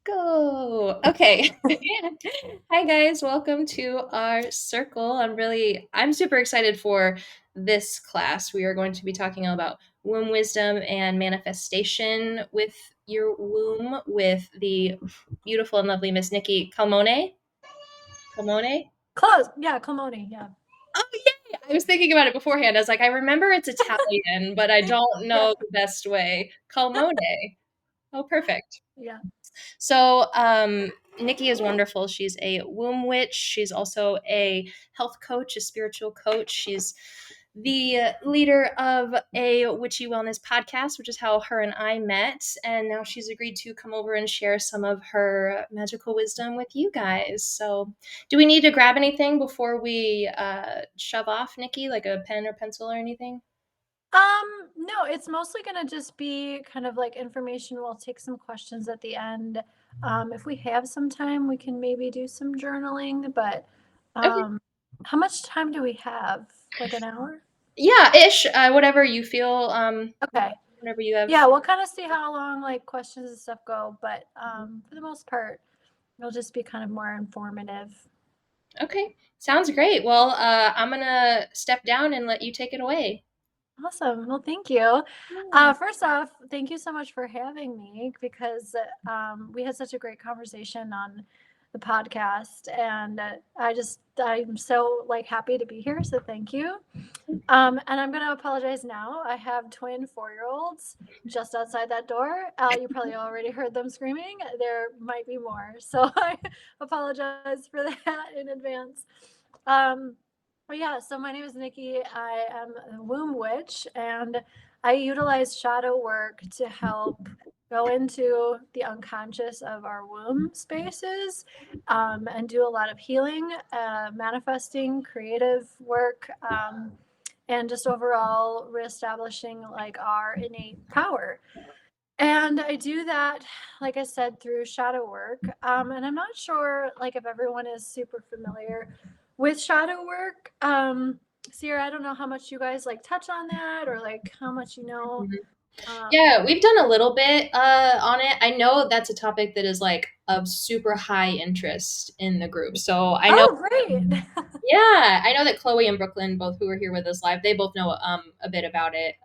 Go. Okay. Hi guys, welcome to our circle. I'm super excited for this class. We are going to be talking about womb wisdom and manifestation with your womb with the beautiful and lovely Miss Nikki Colmone. Colmone? Close. Yeah, Colmone. Yeah. Oh yay! I was thinking about it beforehand. I was like, I remember it's Italian, but I don't Yeah. know the best way. Colmone. Oh, perfect. Yeah. So, Nikki is wonderful. She's a womb witch. She's also a health coach, a spiritual coach. She's the leader of a witchy wellness podcast, which is how her and I met. And now she's agreed to come over and share some of her magical wisdom with you guys. So, do we need to grab anything before we shove off, Nikki, like a pen or pencil or anything? No, it's mostly gonna just be kind of like information. We'll take some questions at the end. If we have some time, we can maybe do some journaling, but Okay. um, how much time do we have? Like an hour? Yeah, ish. Whatever you feel. Okay. Whenever you have. Yeah, we'll kind of see how long like questions and stuff go, but for the most part, it'll just be kind of more informative. Okay, sounds great. Well, I'm gonna step down and let you take it away. Awesome. Well, thank you. Yeah. First off, thank you so much for having me because we had such a great conversation on the podcast, and I'm so like happy to be here. So thank you. And I'm going to apologize now. I have twin 4-year olds just outside that door. You probably already heard them screaming. There might be more, so I apologize for that in advance. Um, but yeah, so my name is Nikki. I am a womb witch, and I utilize shadow work to help go into the unconscious of our womb spaces and do a lot of healing, manifesting, creative work, and just overall reestablishing like our innate power. And I do that, like I said, through shadow work. And I'm not sure, like, if everyone is super familiar with shadow work. Sierra, I don't know how much you guys like touch on that or like how much you know. Mhm. Um, Yeah, we've done a little bit on it. I know that's a topic that is like of super high interest in the group. So I know, oh, great. yeah, I know that Chloe and Brooklyn, both who are here with us live, they both know a bit about it.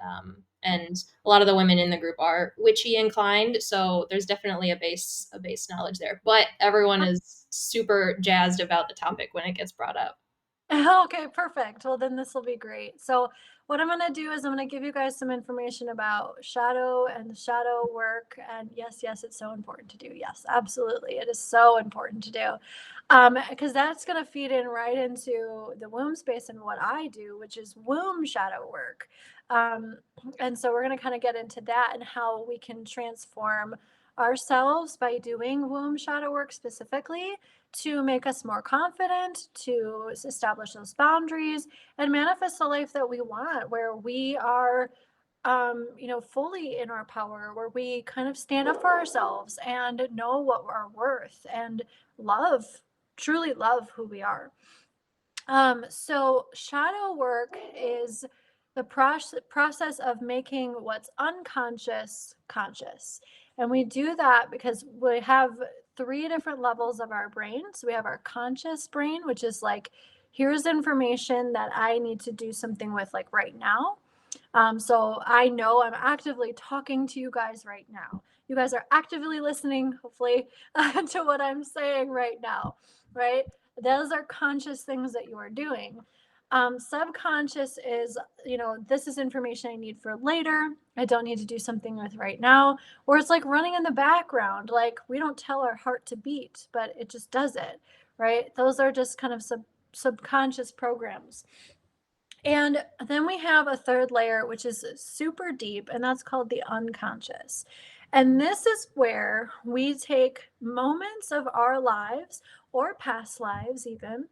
And a lot of the women in the group are witchy inclined, so there's definitely a base knowledge there. But everyone is super jazzed about the topic when it gets brought up. Okay, perfect. Well, then this will be great. So, what I'm going to do is I'm going to give you guys some information about shadow and shadow work. And yes, yes, it's so important to do. Yes, absolutely. It is so important to do. Because that's going to feed in right into the womb space and what I do, which is womb shadow work. Um, and so, we're going to kind of get into that and how we can transform ourselves by doing womb shadow work specifically to make us more confident, to establish those boundaries, and manifest the life that we want, where we are, fully in our power, where we kind of stand up for ourselves and know what we're worth and love, truly love who we are. So shadow work is the process of making what's unconscious conscious. And we do that because we have three different levels of our brain. So we have our conscious brain, which is like, here's information that I need to do something with, like right now. So I know I'm actively talking to you guys right now. You guys are actively listening, hopefully, to what I'm saying right now, right? Those are conscious things that you are doing. Subconscious is, this is information I need for later. I don't need to do something with right now. Or it's like running in the background. Like we don't tell our heart to beat, but it just does it, right? Those are just kind of subconscious programs. And then we have a third layer, which is super deep, and that's called the unconscious. And this is where we take moments of our lives or past lives, even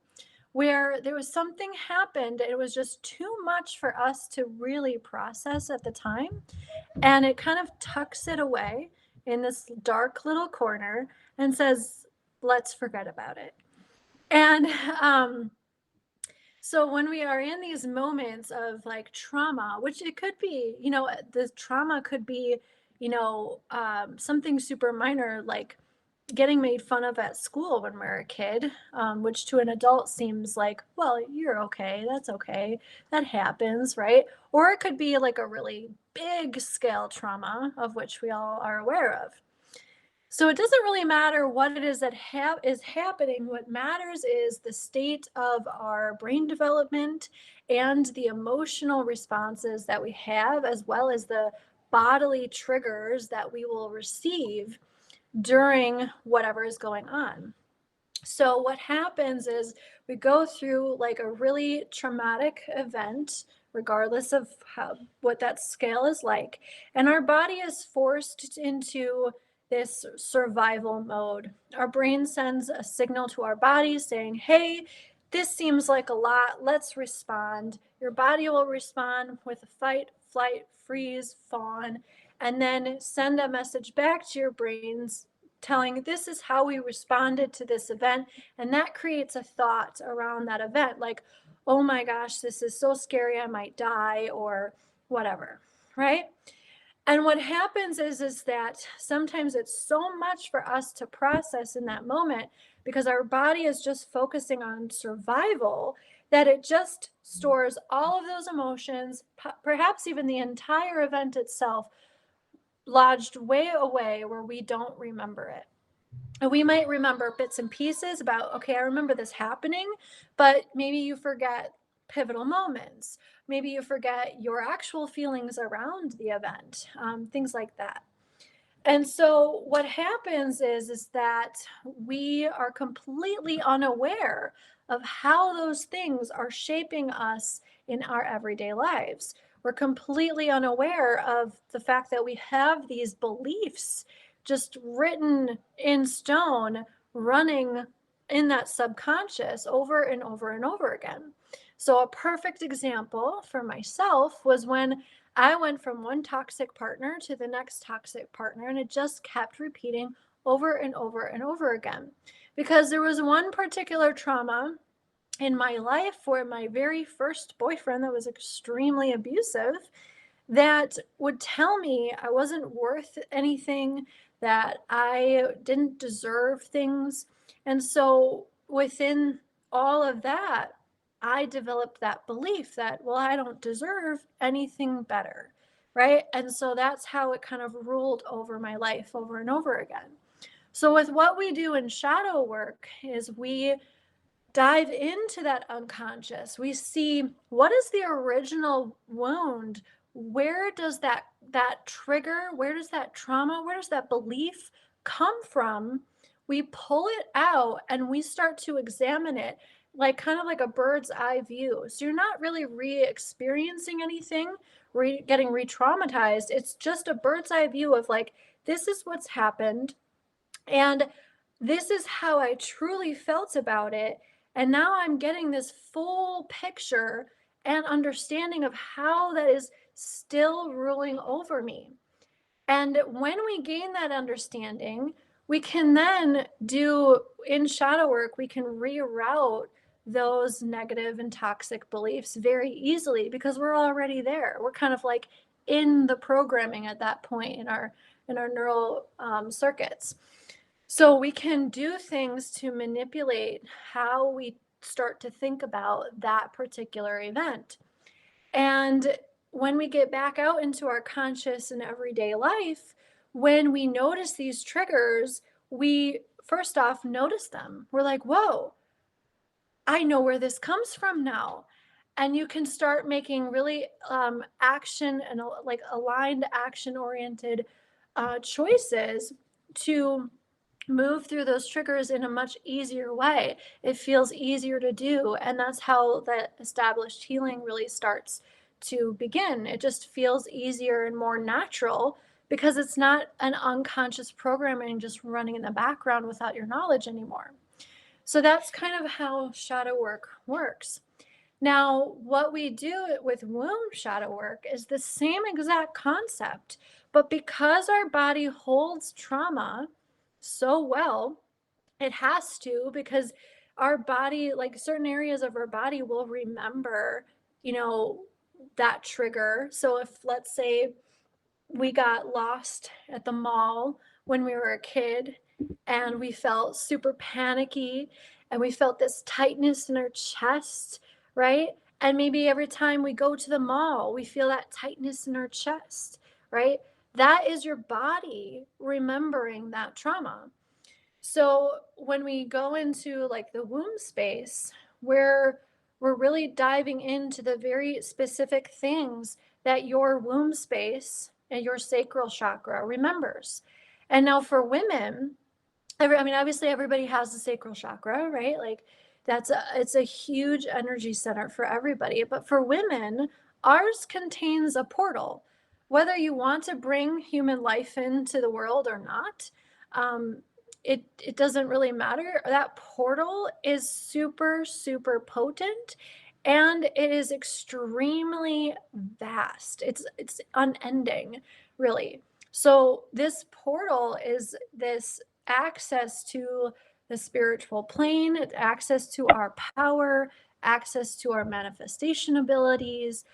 where there was something happened. It was just too much for us to really process at the time. And it kind of tucks it away in this dark little corner and says, let's forget about it. And so when we are in these moments of like trauma, which it could be, the trauma could be, something super minor, like getting made fun of at school when we're a kid, which to an adult seems like, well, you're okay, that's okay, that happens, right? Or it could be like a really big scale trauma, of which we all are aware of. So it doesn't really matter what it is that is happening. What matters is the state of our brain development and the emotional responses that we have, as well as the bodily triggers that we will receive during whatever is going on. So what happens is we go through like a really traumatic event, regardless of what that scale is like, and our body is forced into this survival mode. Our brain sends a signal to our body saying, "Hey, this seems like a lot. Let's respond." Your body will respond with a fight, flight, freeze, fawn, and then send a message back to your brains telling this is how we responded to this event. And that creates a thought around that event like, oh my gosh, this is so scary, I might die, or whatever, right? And what happens is that sometimes it's so much for us to process in that moment because our body is just focusing on survival that it just stores all of those emotions, perhaps even the entire event itself, lodged way away where we don't remember it. And we might remember bits and pieces about, okay, I remember this happening, but maybe you forget pivotal moments. Maybe you forget your actual feelings around the event, things like that. And so what happens is that we are completely unaware of how those things are shaping us in our everyday lives. We're completely unaware of the fact that we have these beliefs just written in stone, running in that subconscious over and over and over again. So, a perfect example for myself was when I went from one toxic partner to the next toxic partner, and it just kept repeating over and over and over again. Because there was one particular trauma in my life where my very first boyfriend that was extremely abusive that would tell me I wasn't worth anything, that I didn't deserve things. And so within all of that, I developed that belief that, well, I don't deserve anything better. Right. And so that's how it kind of ruled over my life over and over again. So, with what we do in shadow work, is we dive into that unconscious. We see what is the original wound? Where does that trigger, where does that trauma, where does that belief come from? We pull it out and we start to examine it like kind of like a bird's eye view. So you're not really re-experiencing anything, getting re-traumatized. It's just a bird's eye view of like, this is what's happened and this is how I truly felt about it. And now I'm getting this full picture and understanding of how that is still ruling over me. And when we gain that understanding, we can then do in shadow work, we can reroute those negative and toxic beliefs very easily because we're already there. We're kind of like in the programming at that point in our neural circuits. So we can do things to manipulate how we start to think about that particular event. And when we get back out into our conscious and everyday life, when we notice these triggers, we first off notice them. We're like, whoa, I know where this comes from now. And you can start making really action and like aligned, action oriented choices to move through those triggers in a much easier way. It feels easier to do. And that's how that established healing really starts to begin. It just feels easier and more natural because it's not an unconscious programming just running in the background without your knowledge anymore. So that's kind of how shadow work works. Now, what we do with womb shadow work is the same exact concept, but because our body holds trauma so well, it has to, because our body, like certain areas of our body, will remember, you know, that trigger. So if, let's say, we got lost at the mall when we were a kid and we felt super panicky, and we felt this tightness in our chest, right? And maybe every time we go to the mall, we feel that tightness in our chest, right? That is your body remembering that trauma. So when we go into like the womb space, where we're really diving into the very specific things that your womb space and your sacral chakra remembers. And now for women, I mean, obviously everybody has the sacral chakra, right? Like it's a huge energy center for everybody. But for women, ours contains a portal. Whether you want to bring human life into the world or not, um, it doesn't really matter. That portal is super, super potent, and it is extremely vast. It's unending, really. So this portal is this access to the spiritual plane, access to our power, access to our manifestation abilities,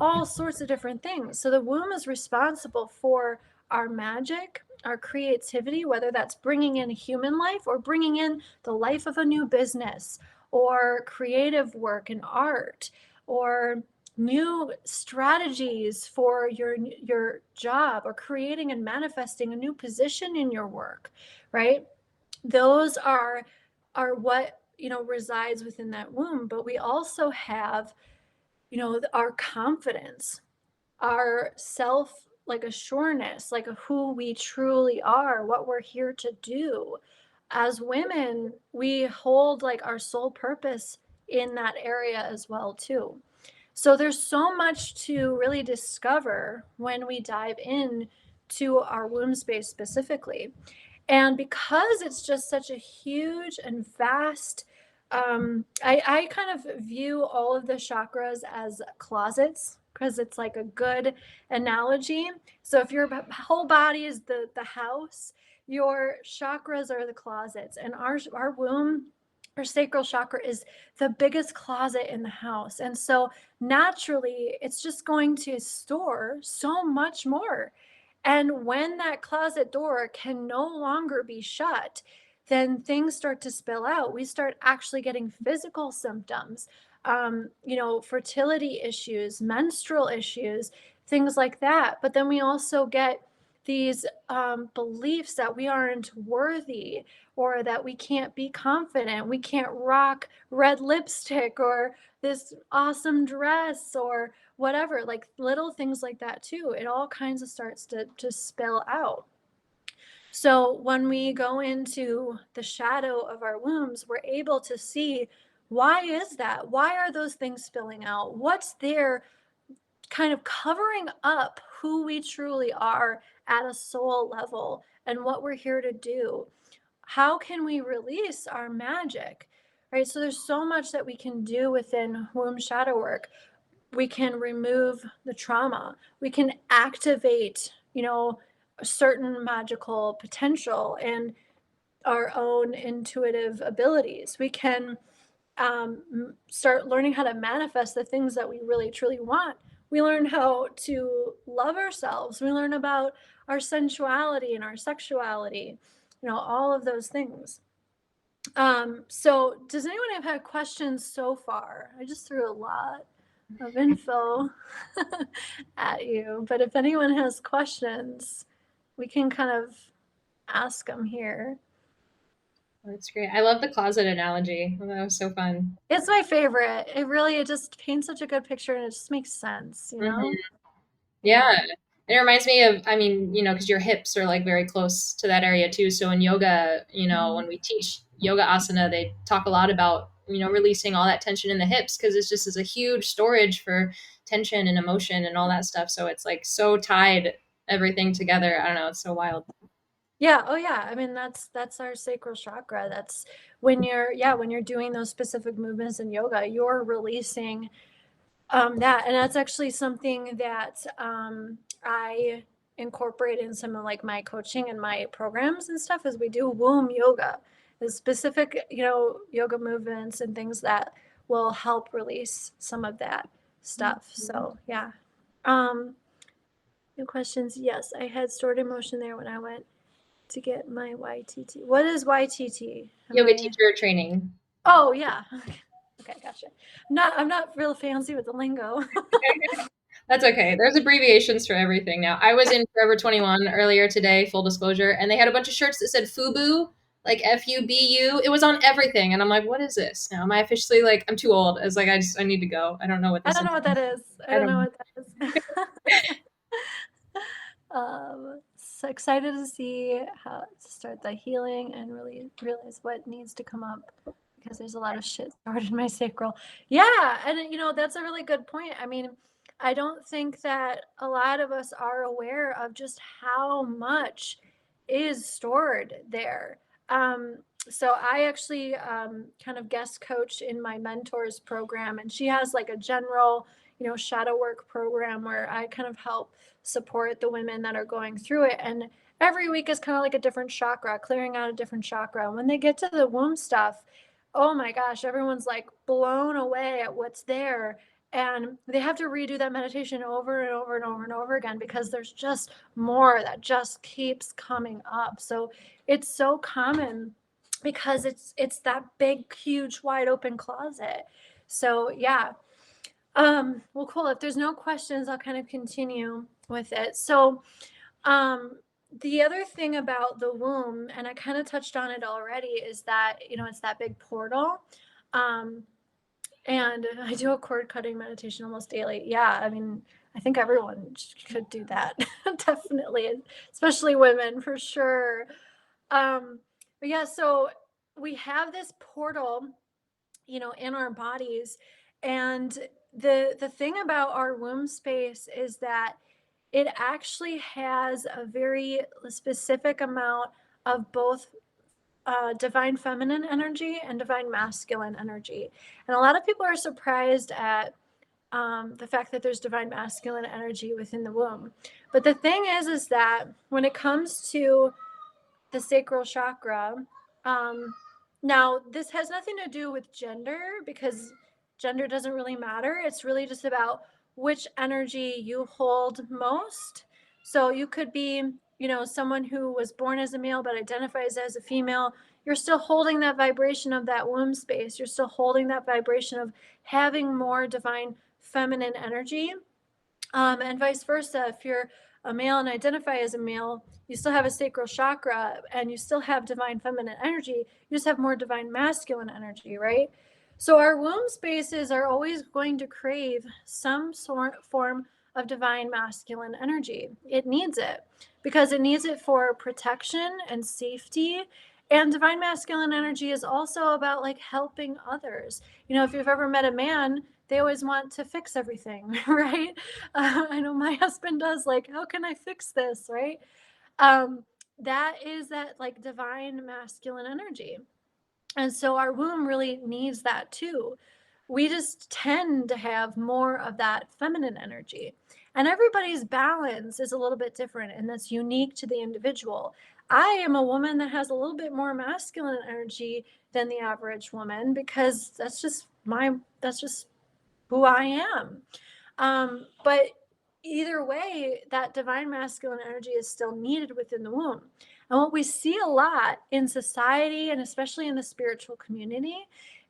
all sorts of different things. So the womb is responsible for our magic, our creativity, whether that's bringing in human life or bringing in the life of a new business or creative work and art or new strategies for your job or creating and manifesting a new position in your work, right? Those are what, you know, resides within that womb. But we also have, you know, our confidence, our self like assuredness, like who we truly are, what we're here to do. As women, we hold like our soul purpose in that area as well too. So there's so much to really discover when we dive in to our womb space specifically. And because it's just such a huge and vast, I kind of view all of the chakras as closets because it's like a good analogy. So if your whole body is the house, your chakras are the closets, and our womb, our sacral chakra is the biggest closet in the house. And so naturally, it's just going to store so much more. And when that closet door can no longer be shut, then things start to spill out. We start actually getting physical symptoms, you know, fertility issues, menstrual issues, things like that. But then we also get these beliefs that we aren't worthy or that we can't be confident, we can't rock red lipstick or this awesome dress or whatever, like little things like that too. It all kinds of starts to spill out. So when we go into the shadow of our wombs, we're able to see, why is that? Why are those things spilling out? What's there kind of covering up who we truly are at a soul level and what we're here to do? How can we release our magic? Right? So there's so much that we can do within womb shadow work. We can remove the trauma. We can activate, you know, a certain magical potential and our own intuitive abilities. We can start learning how to manifest the things that we really truly want. We learn how to love ourselves. We learn about our sensuality and our sexuality, you know, all of those things. So does anyone have had questions so far? I just threw a lot of info at you, but if anyone has questions, we can kind of ask them here. That's great. I love the closet analogy. That was so fun. It's my favorite. It just paints such a good picture and it just makes sense, you know? Yeah. It reminds me of, I mean, because your hips are like very close to that area too. So in yoga, when we teach yoga asana, they talk a lot about, releasing all that tension in the hips because it's just is a huge storage for tension and emotion and all that stuff. So it's like so tied everything together. I don't know. It's so wild. Yeah, oh yeah. I mean, that's our sacral chakra. That's when you're doing those specific movements in yoga, you're releasing that. And that's actually something that I incorporate in some of like my coaching and my programs and stuff, is we do womb yoga, the specific, yoga movements and things that will help release some of that stuff. So yeah. Um, New questions. Yes, I had stored emotion there when I went. to get my YTT. What is YTT? Am Yoga I? teacher training. Oh yeah. Okay, gotcha. I'm not real fancy with the lingo. That's okay. There's abbreviations for everything now. I was in Forever 21 earlier today, full disclosure, and they had a bunch of shirts that said FUBU, like FUBU. It was on everything. And I'm like, what is this now? Am I officially like, I'm too old. I was like, I need to go. I don't know what I this don't is. know what that is. I I don't don't know know. what that is. So excited to see how to start the healing and really realize what needs to come up because there's a lot of shit stored in my sacral. Yeah, and that's a really good point. I mean, I don't think that a lot of us are aware of just how much is stored there. Um, so I actually kind of guest coach in my mentors program, and she has like a general, shadow work program where I kind of help support the women that are going through it. And every week is kind of like a different chakra, clearing out a different chakra. When they get to the womb stuff, oh my gosh, everyone's like blown away at what's there. And they have to redo that meditation over and over and over and over again because there's just more that just keeps coming up. So it's so common because it's that big, huge, wide open closet. So yeah, well, cool. If there's no questions, I'll kind of continue with it. So, um, the other thing about the womb, and I kind of touched on it already, is that, it's that big portal. Um, and I do a cord cutting meditation almost daily. Yeah, I mean, I think everyone could do that. Definitely, especially women for sure. But yeah, so we have this portal, in our bodies. And the thing about our womb space is that it actually has a very specific amount of both divine feminine energy and divine masculine energy. And a lot of people are surprised at the fact that there's divine masculine energy within the womb. But the thing is that when it comes to the sacral chakra. Um, Now, this has nothing to do with gender because gender doesn't really matter. It's really just about which energy you hold most. So you could be, someone who was born as a male but identifies as a female. You're still holding that vibration of that womb space. You're still holding that vibration of having more divine feminine energy. And vice versa. If you're a male and identify as a male, you still have a sacral chakra and you still have divine feminine energy. You just have more divine masculine energy, right? So our womb spaces are always going to crave some form of divine masculine energy. It needs it because it needs it for protection and safety. And divine masculine energy is also about like helping others. If you've ever met a man, they always want to fix everything, right? I know my husband does, like, how can I fix this, right? Um, that is that like divine masculine energy. And so our womb really needs that too. We just tend to have more of that feminine energy. And everybody's balance is a little bit different, and that's unique to the individual. I am a woman that has a little bit more masculine energy than the average woman because that's just who I am. But either way, that divine masculine energy is still needed within the womb. And what we see a lot in society and especially in the spiritual community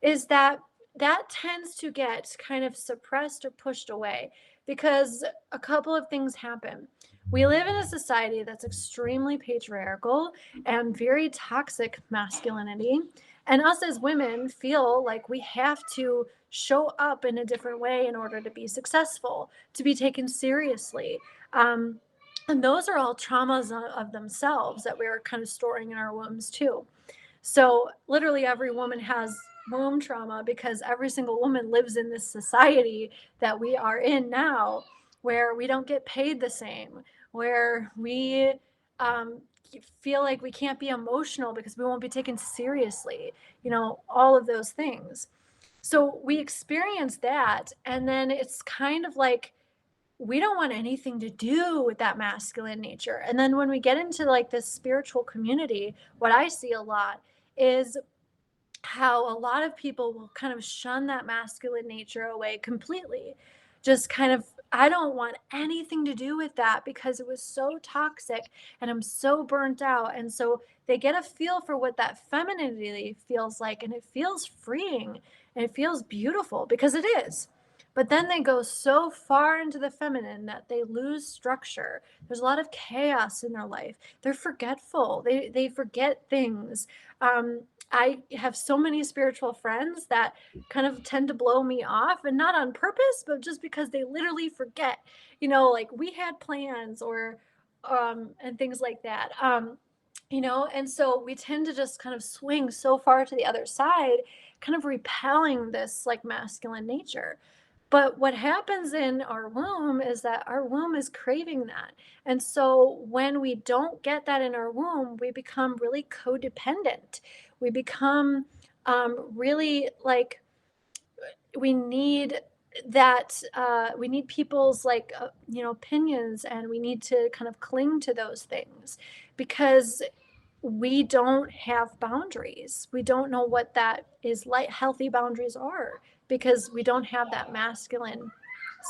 is that that tends to get kind of suppressed or pushed away because a couple of things happen. We live in a society that's extremely patriarchal and very toxic masculinity. And us as women feel like we have to show up in a different way in order to be successful, to be taken seriously. Um, and those are all traumas of themselves that we're kind of storing in our wombs too. So literally every woman has womb trauma because every single woman lives in this society that we are in now where we don't get paid the same, where we um, feel like we can't be emotional because we won't be taken seriously, all of those things. So we experience that. And then it's kind of like we don't want anything to do with that masculine nature. And then when we get into like this spiritual community, what I see a lot is how a lot of people will kind of shun that masculine nature away completely. Just kind of I don't want anything to do with that because it was so toxic and I'm so burnt out. And so they get a feel for what that femininity feels like, and it feels freeing and it feels beautiful because it is. But then they go so far into the feminine that they lose structure. There's a lot of chaos in their life. They're forgetful. They forget things. I have so many spiritual friends that kind of tend to blow me off, and not on purpose, but just because they literally forget, like we had plans, or and things like that. And so we tend to just kind of swing so far to the other side, kind of repelling this like masculine nature. But what happens in our womb is that our womb is craving that. And so when we don't get that in our womb, we become really codependent. We become really like, we need that, we need people's like, opinions, and we need to kind of cling to those things because we don't have boundaries. We don't know what that is like, healthy boundaries are, because we don't have that masculine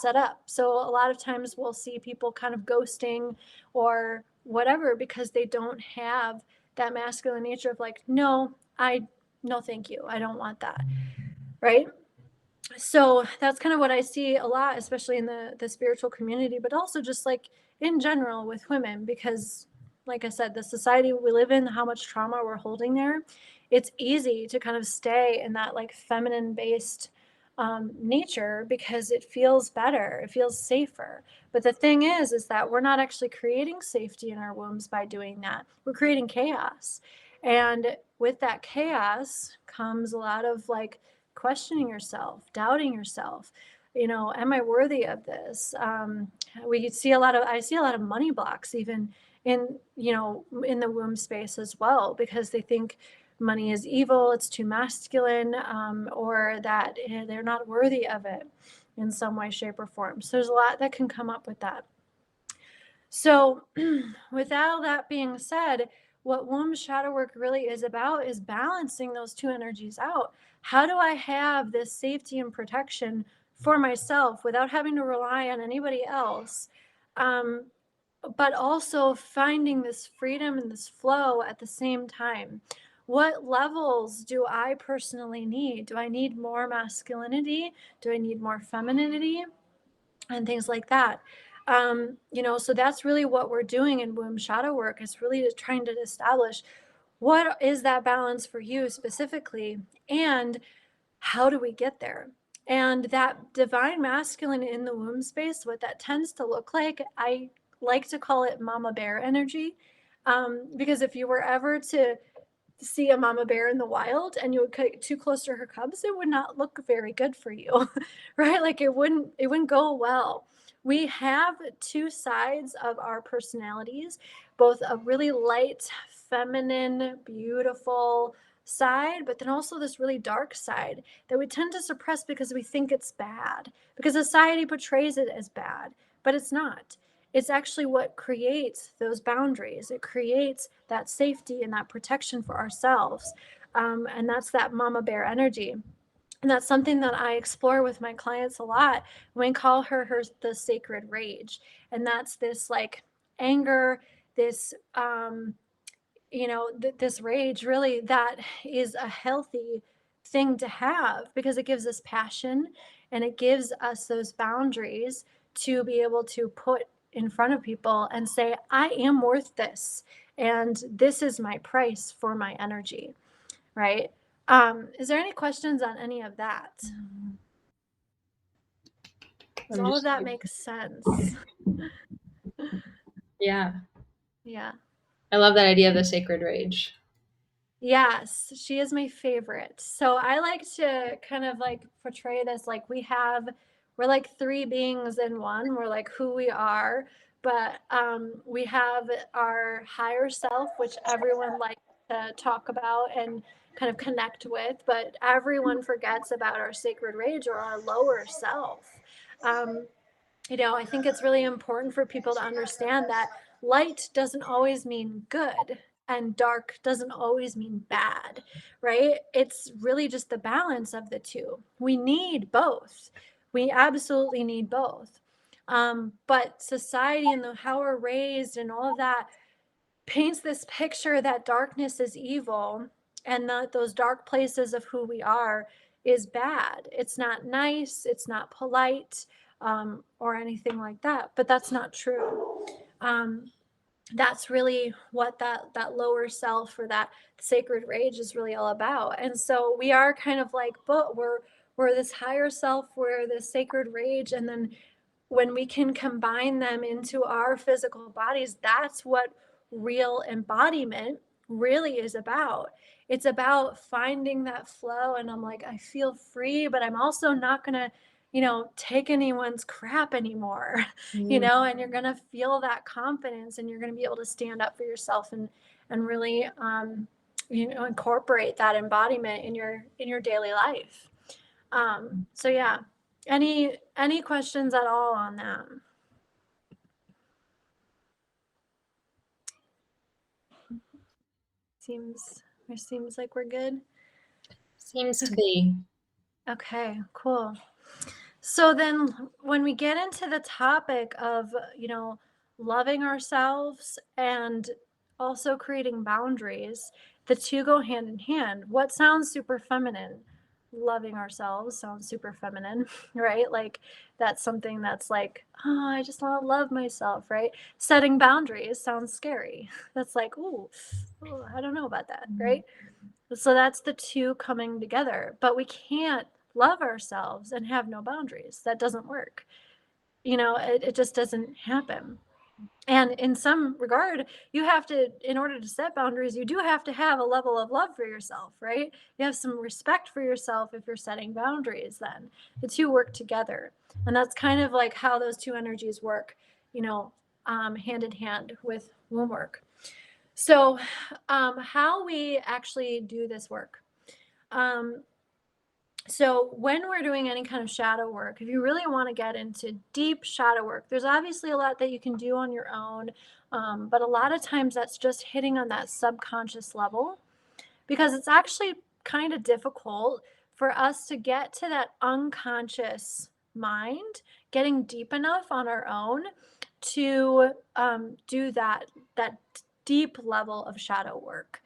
set up. So a lot of times we'll see people kind of ghosting or whatever because they don't have that masculine nature of like, no, thank you. I don't want that. Right. So that's kind of what I see a lot, especially in the spiritual community, but also just like in general with women, because like I said, the society we live in, how much trauma we're holding there, it's easy to kind of stay in that like feminine based nature because it feels better, it feels safer. But the thing is that we're not actually creating safety in our wombs by doing that. We're creating chaos. And with that chaos comes a lot of like questioning yourself, doubting yourself. Am I worthy of this? I see a lot of money blocks even in the womb space as well, because they think money is evil, it's too masculine, or that they're not worthy of it in some way, shape, or form. So there's a lot that can come up with that. So, with all that being said, what womb shadow work really is about is balancing those two energies out. How do I have this safety and protection for myself without having to rely on anybody else? Um, but also finding this freedom and this flow at the same time. What levels do I personally need? Do I need more masculinity? Do I need more femininity? And things like that. So that's really what we're doing in womb shadow work, is really trying to establish what is that balance for you specifically, and how do we get there? And that divine masculine in the womb space, what that tends to look like, I like to call it mama bear energy. Because if you were ever to see a mama bear in the wild and you would get too close to her cubs, it would not look very good for you, right? Like it wouldn't go well. We have two sides of our personalities, both a really light, feminine, beautiful side, but then also this really dark side that we tend to suppress because we think it's bad, because society portrays it as bad, but it's not. It's actually what creates those boundaries. It creates that safety and that protection for ourselves. And that's that mama bear energy. And that's something that I explore with my clients a lot. We call her the sacred rage. And that's this like anger, this this rage really that is a healthy thing to have, because it gives us passion and it gives us those boundaries to be able to put in front of people and say, I am worth this, and this is my price for my energy, right? Is there any questions on any of that? Does I'm all of just that make sense? yeah. Yeah. I love that idea of the sacred rage. Yes, she is my favorite. So I like to kind of like portray this like we're like three beings in one. We're like who we are, but we have our higher self, which everyone likes to talk about and kind of connect with, but everyone forgets about our sacred rage, or our lower self. Um, I think it's really important for people to understand that light doesn't always mean good and dark doesn't always mean bad, right? It's really just the balance of the two. We need both. We absolutely need both. But society and how we're raised and all of that paints this picture that darkness is evil, and that those dark places of who we are is bad. It's not nice, it's not polite, or anything like that. But that's not true. That's really what that lower self, or that sacred rage, is really all about. And so we are kind of like, but we're this higher self, we're this sacred rage, and then when we can combine them into our physical bodies, that's what real embodiment really is about. It's about finding that flow. And I'm like, I feel free, but I'm also not going to, take anyone's crap anymore, Mm. and you're going to feel that confidence, and you're going to be able to stand up for yourself, and really, incorporate that embodiment in your daily life. So yeah, any questions at all on that? Seems like we're good. Seems to be. Okay, cool. So then when we get into the topic of, loving ourselves and also creating boundaries, the two go hand in hand. What sounds super feminine? Loving ourselves sounds super feminine, right? Like that's something that's like, oh, I just want to love myself, right? Setting boundaries sounds scary. That's like, ooh, I don't know about that, right? So that's the two coming together. But we can't love ourselves and have no boundaries. That doesn't work. It just doesn't happen. And in some regard, you have to, in order to set boundaries, you do have to have a level of love for yourself, right? You have some respect for yourself if you're setting boundaries, then the two work together. And that's kind of like how those two energies work, hand in hand with womb work. So, how we actually do this work. Um, so, when we're doing any kind of shadow work, if you really want to get into deep shadow work, there's obviously a lot that you can do on your own. But a lot of times that's just hitting on that subconscious level, because it's actually kind of difficult for us to get to that unconscious mind, getting deep enough on our own to do that deep level of shadow work.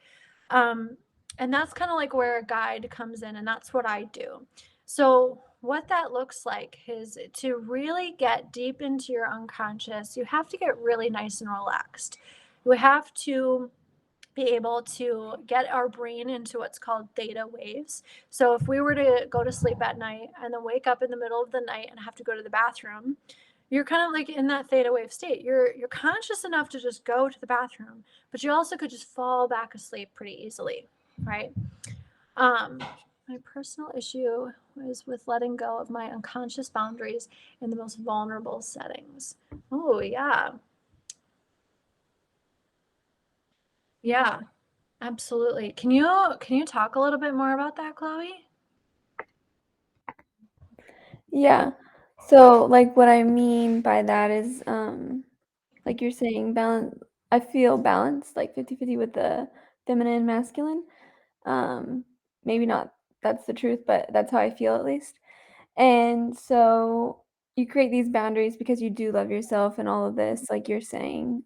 Um, and that's kind of like where a guide comes in, and that's what I do. So, what that looks like is to really get deep into your unconscious, you have to get really nice and relaxed. We have to be able to get our brain into what's called theta waves. So, if we were to go to sleep at night and then wake up in the middle of the night and have to go to the bathroom, you're kind of like in that theta wave state. You're conscious enough to just go to the bathroom, but you also could just fall back asleep pretty easily, right? Um, my personal issue is with letting go of my unconscious boundaries in the most vulnerable settings. Oh yeah, yeah, absolutely. Can you talk a little bit more about that, Chloe? Yeah. So like what I mean by that is like you're saying balance. I feel balanced like 50-50 with the feminine and masculine. Um maybe not that's the truth, but that's how I feel at least. And so you create these boundaries because you do love yourself and all of this, like you're saying.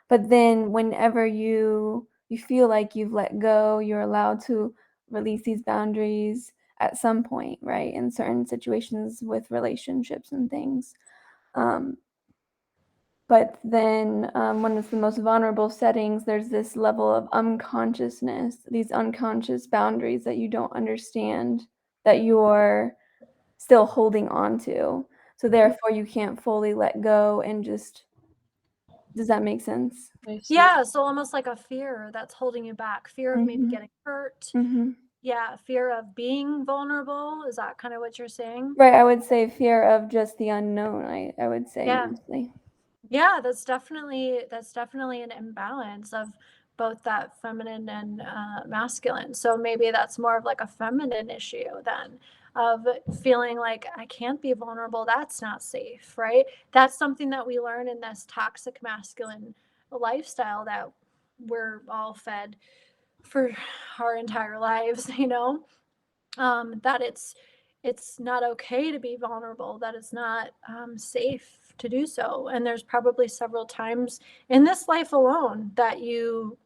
But then whenever you feel like you've let go, you're allowed to release these boundaries at some point, right? In certain situations with relationships and things. Um, but then when it's the most vulnerable settings, there's this level of unconsciousness, these unconscious boundaries that you don't understand that you're still holding on to. So therefore you can't fully let go and just does that make sense? I see. Yeah, so almost like a fear that's holding you back, fear of maybe Mhm. getting hurt. Mhm. Yeah, fear of being vulnerable. Is that kind of what you're saying? Right, I would say fear of just the unknown, I would say Yeah. mostly. Yeah, that's definitely an imbalance of both that feminine and masculine. So maybe that's more of like a feminine issue then, of feeling like I can't be vulnerable. That's not safe, right? That's something that we learn in this toxic masculine lifestyle that we're all fed for our entire lives, that it's not okay to be vulnerable, that it's not safe to do so. And there's probably several times in this life alone that you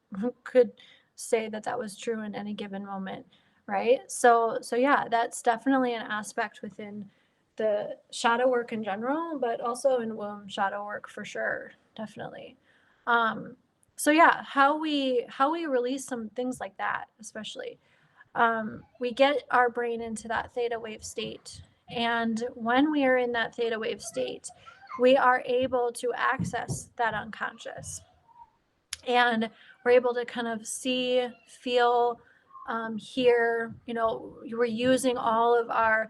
could say that that was true in any given moment, right? So yeah, that's definitely an aspect within the shadow work in general, but also in womb shadow work for sure, definitely. So yeah, how we release some things like that, especially. We get our brain into that theta wave state. And when we are in that theta wave state, we are able to access that unconscious. And we're able to kind of see, feel, hear, we're using all of our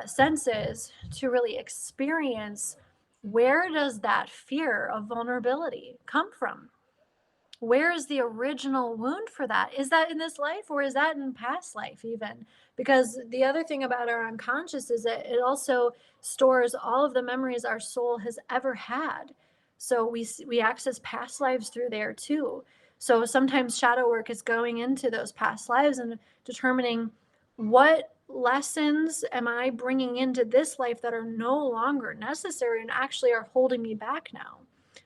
senses to really experience where does that fear of vulnerability come from? Where is the original wound for that? Is that in this life or is that in past life even? Because the other thing about our unconscious is that it also stores all of the memories our soul has ever had. So we access past lives through there too. So sometimes shadow work is going into those past lives and determining what lessons am I bringing into this life that are no longer necessary and actually are holding me back now.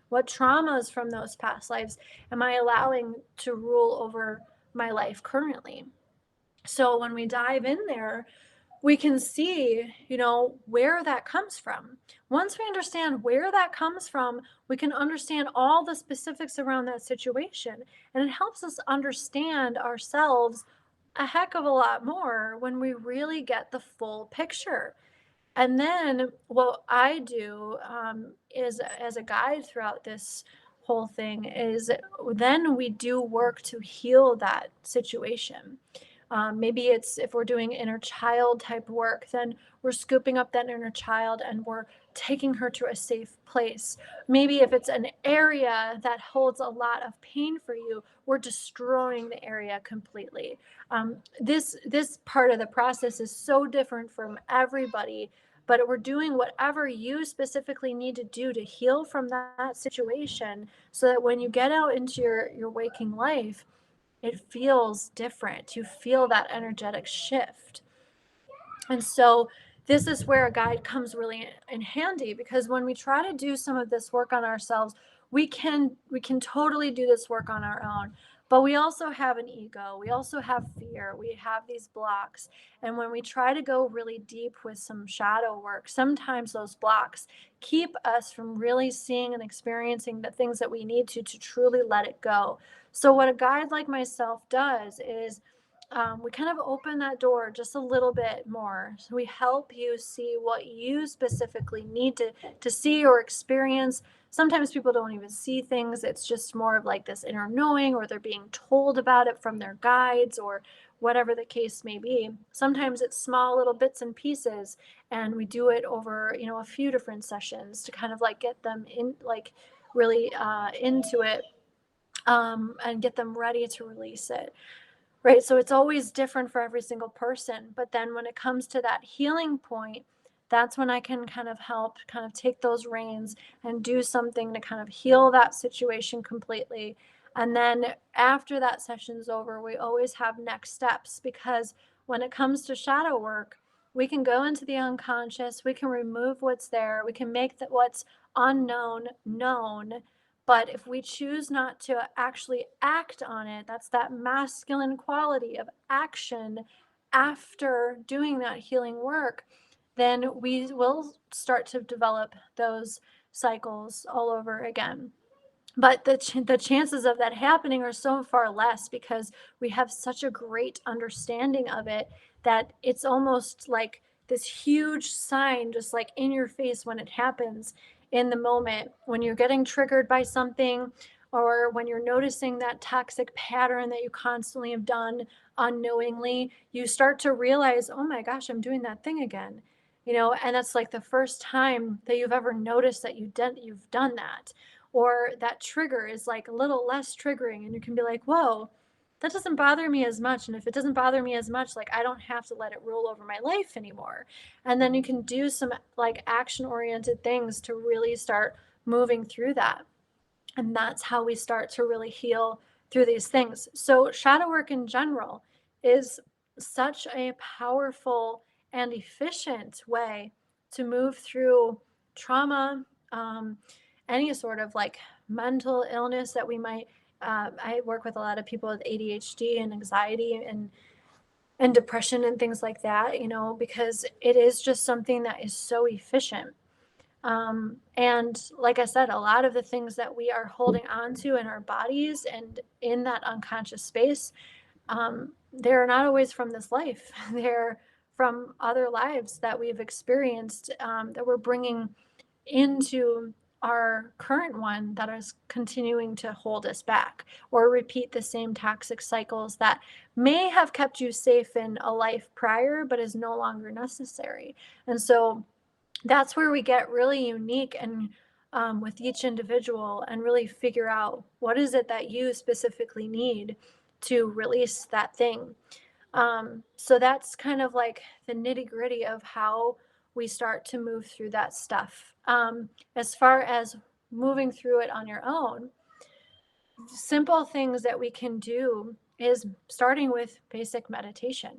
What traumas from those past lives am I allowing to rule over my life currently? So when we dive in there, we can see, where that comes from. Once we understand where that comes from, we can understand all the specifics around that situation. And it helps us understand ourselves a heck of a lot more when we really get the full picture. And then what I do is, as a guide throughout this whole thing, is then we do work to heal that situation. Maybe it's if we're doing inner child type work, then we're scooping up that inner child and we're taking her to a safe place. Maybe if it's an area that holds a lot of pain for you, we're destroying the area completely. This part of the process is so different from everybody, but we're doing whatever you specifically need to do to heal from that situation so that when you get out into your waking life, it feels different. You feel that energetic shift. And so this is where a guide comes really in handy, because when we try to do some of this work on ourselves, we can totally do this work on our own. But we also have an ego. We also have fear. We have these blocks. And when we try to go really deep with some shadow work, sometimes those blocks keep us from really seeing and experiencing the things that we need to truly let it go. So what a guide like myself does is we kind of open that door just a little bit more. So we help you see what you specifically need to see or experience. Sometimes people don't even see things. It's just more of like this inner knowing, or they're being told about it from their guides, or whatever the case may be. Sometimes it's small little bits and pieces, and we do it over, a few different sessions to kind of like get them in, like really into it, and get them ready to release it. Right. So it's always different for every single person. But then when it comes to that healing point, that's when I can kind of help kind of take those reins and do something to kind of heal that situation completely. And then after that session's over, we always have next steps, because when it comes to shadow work, we can go into the unconscious, we can remove what's there, we can make that what's unknown known. But if we choose not to actually act on it, that's that masculine quality of action after doing that healing work, then we will start to develop those cycles all over again. But the chances of that happening are so far less, because we have such a great understanding of it that it's almost like this huge sign just like in your face when it happens in the moment, when you're getting triggered by something, or when you're noticing that toxic pattern that you constantly have done unknowingly. You start to realize, oh my gosh, I'm doing that thing again, and that's like the first time that you've ever noticed that you've done that. Or that trigger is like a little less triggering, and you can be like, whoa, that doesn't bother me as much. And if it doesn't bother me as much, like I don't have to let it rule over my life anymore. And then you can do some like action oriented things to really start moving through that. And that's how we start to really heal through these things. So shadow work in general is such a powerful and efficient way to move through trauma, any sort of like mental illness that we might. I work with a lot of people with ADHD and anxiety and depression and things like that, because it is just something that is so efficient. And like I said, a lot of the things that we are holding on to in our bodies and in that unconscious space, they're not always from this life. They're from other lives that we've experienced, that we're bringing into our current one, that is continuing to hold us back or repeat the same toxic cycles that may have kept you safe in a life prior, but is no longer necessary. And so that's where we get really unique and with each individual, and really figure out what is it that you specifically need to release that thing. So that's kind of like the nitty gritty of how we start to move through that stuff. As far as moving through it on your own, simple things that we can do is starting with basic meditation.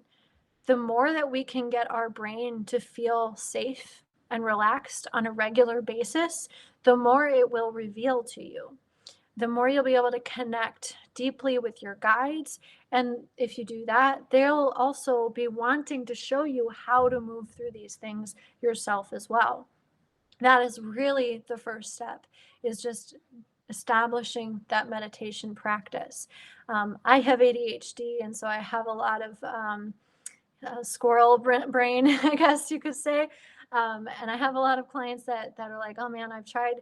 The more that we can get our brain to feel safe and relaxed on a regular basis, the more it will reveal to you. The more you'll be able to connect deeply with your guides. And if you do that, they'll also be wanting to show you how to move through these things yourself as well. That is really the first step, is just establishing that meditation practice. I have ADHD, and so I have a lot of squirrel brain, I guess you could say. And I have a lot of clients that are like, oh man, I've tried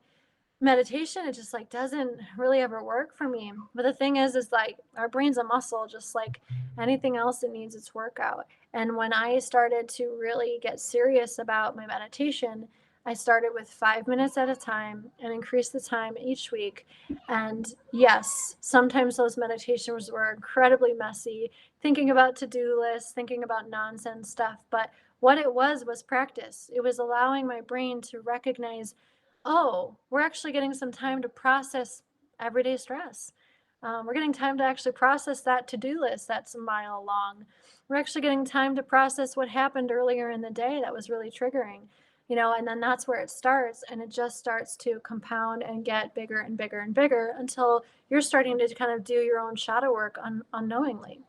meditation, it just like doesn't really ever work for me. But the thing is like our brain's a muscle, just like anything else, it needs its workout. And when I started to really get serious about my meditation, I started with 5 minutes at a time and increased the time each week. And yes, sometimes those meditations were incredibly messy, thinking about to-do lists, thinking about nonsense stuff. But what it was practice. It was allowing my brain to recognize, oh, we're actually getting some time to process everyday stress. We're getting time to actually process that to-do list that's a mile long. We're actually getting time to process what happened earlier in the day that was really triggering, and then that's where it starts, and it just starts to compound and get bigger and bigger and bigger until you're starting to kind of do your own shadow work unknowingly.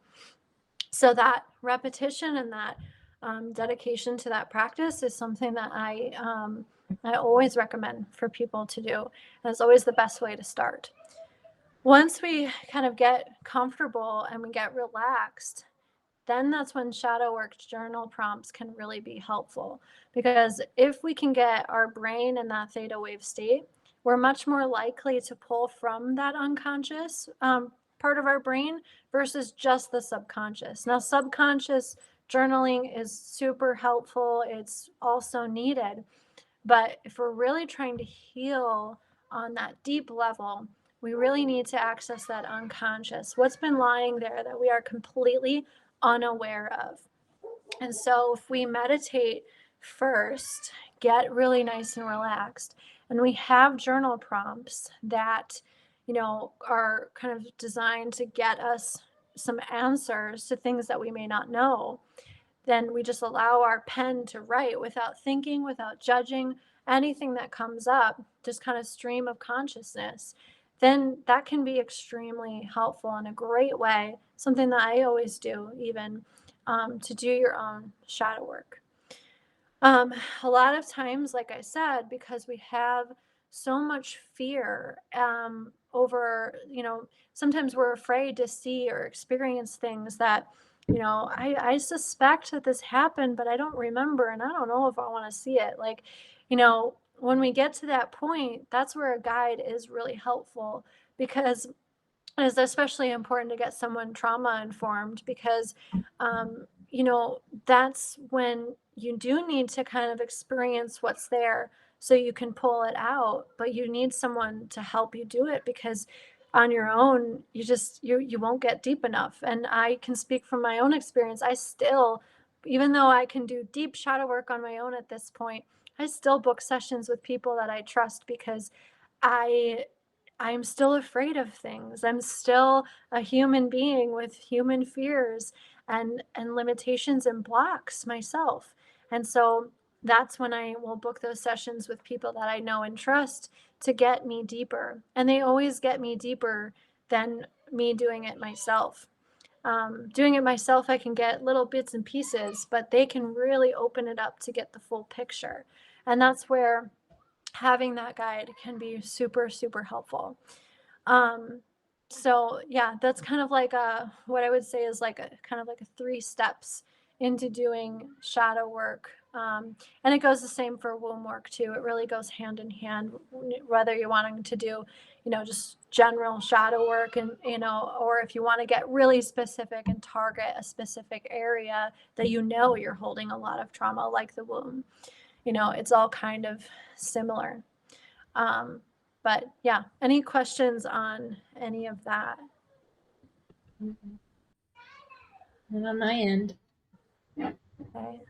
So that repetition and that dedication to that practice is something that I always recommend for people to do. And it's always the best way to start. Once we kind of get comfortable and we get relaxed, then that's when shadow work journal prompts can really be helpful. Because if we can get our brain in that theta wave state, we're much more likely to pull from that unconscious part of our brain versus just the subconscious. Now, subconscious journaling is super helpful. It's also needed. But if we're really trying to heal on that deep level, we really need to access that unconscious, what's been lying there that we are completely unaware of. And so if we meditate first, get really nice and relaxed, and we have journal prompts that, are kind of designed to get us some answers to things that we may not know, then we just allow our pen to write without thinking, without judging anything that comes up, just kind of stream of consciousness. Then that can be extremely helpful in a great way, something that I always do, even to do your own shadow work. A lot of times, like I said, because we have so much fear over, sometimes we're afraid to see or experience things that, I suspect that this happened, but I don't remember, and I don't know if I want to see it. Like, when we get to that point, that's where a guide is really helpful, because it is especially important to get someone trauma informed, because that's when you do need to kind of experience what's there so you can pull it out, but you need someone to help you do it, because on your own you won't get deep enough. And I can speak from my own experience. I still, even though I can do deep shadow work on my own at this point, I still book sessions with people that I trust, because I I'm still afraid of things. I'm still a human being with human fears and limitations and blocks myself. And so that's when I will book those sessions with people that I know and trust to get me deeper. And they always get me deeper than me doing it myself. Doing it myself, I can get little bits and pieces, but they can really open it up to get the full picture. And that's where having that guide can be super, super helpful. So yeah, that's kind of like what I would say is like a kind of like a 3 steps into doing shadow work. And it goes the same for womb work too. It really goes hand in hand, whether you're wanting to do, just general shadow work, and, or if you want to get really specific and target a specific area that you're holding a lot of trauma, like the womb. It's all kind of similar. But yeah, any questions on any of that? And on my end. Okay.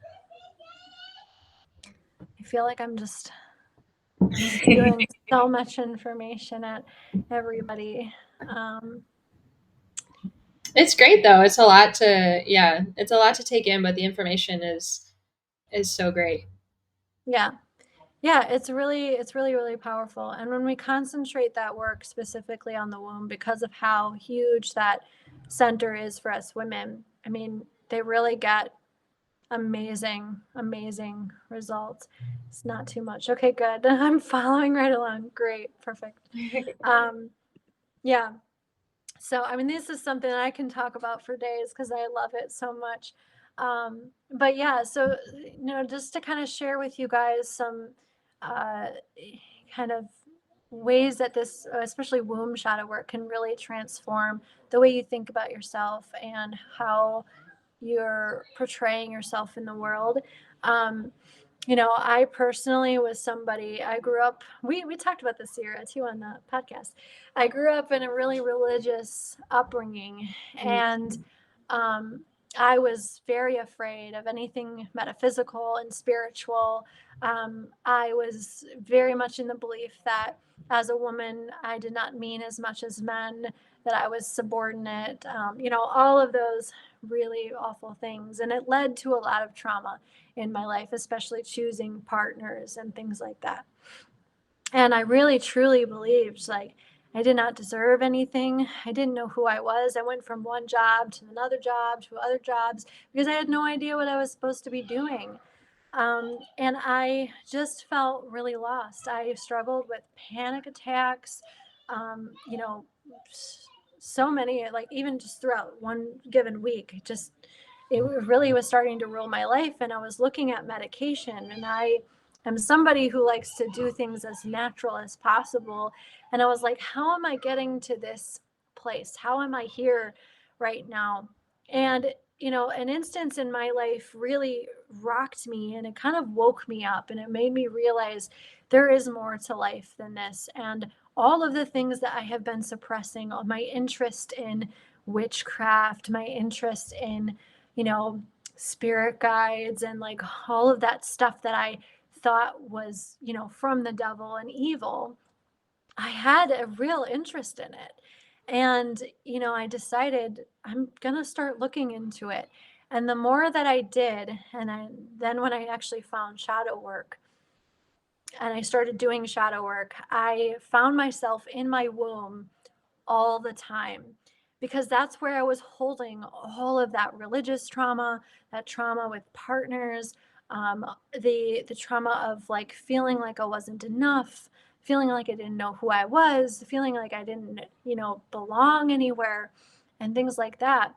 I feel like I'm just spewing so much information at everybody. It's great though. It's a lot to take in, but the information is so great. Yeah. Yeah, it's really, really powerful. And when we concentrate that work specifically on the womb, because of how huge that center is for us women, I mean, they really get amazing, amazing results. It's not too much. Okay, good. I'm following right along. Great. Perfect. Yeah. So, I mean, this is something I can talk about for days because I love it so much. But yeah, so, just to kind of share with you guys some uh, kind of ways that this, especially womb shadow work, can really transform the way you think about yourself and how you're portraying yourself in the world. Um, I personally was somebody, I grew up, we talked about this here too on the podcast. I grew up in a really religious upbringing, and I was very afraid of anything metaphysical and spiritual. I was very much in the belief that as a woman, I did not mean as much as men, that I was subordinate, all of those really awful things. And it led to a lot of trauma in my life, especially choosing partners and things like that. And I really truly believed like I did not deserve anything. I didn't know who I was. I went from one job to another job to other jobs because I had no idea what I was supposed to be doing. And I just felt really lost. I struggled with panic attacks, so many, like even just throughout one given week, it really was starting to rule my life. And I was looking at medication, and I am somebody who likes to do things as natural as possible. And I was like, how am I getting to this place? How am I here right now? And an instance in my life really rocked me, and it kind of woke me up, and it made me realize there is more to life than this. And all of the things that I have been suppressing, all my interest in witchcraft, my interest in, spirit guides, and like all of that stuff that I thought was, from the devil and evil, I had a real interest in it. And, I decided I'm going to start looking into it. And the more that I did, then when I actually found shadow work and I started doing shadow work, I found myself in my womb all the time, because that's where I was holding all of that religious trauma, that trauma with partners, the trauma of like feeling like I wasn't enough, feeling like I didn't know who I was, feeling like I didn't, belong anywhere, and things like that.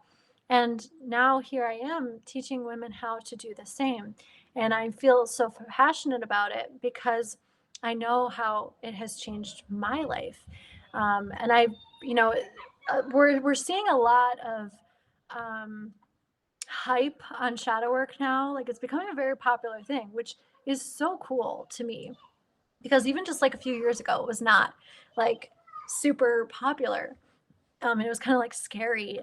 And now here I am teaching women how to do the same. And I feel so passionate about it because I know how it has changed my life. And I, you know, we're seeing a lot of hype on shadow work now. Like it's becoming a very popular thing, which is so cool to me, because even just like a few years ago, it was not like super popular. It was kind of like scary.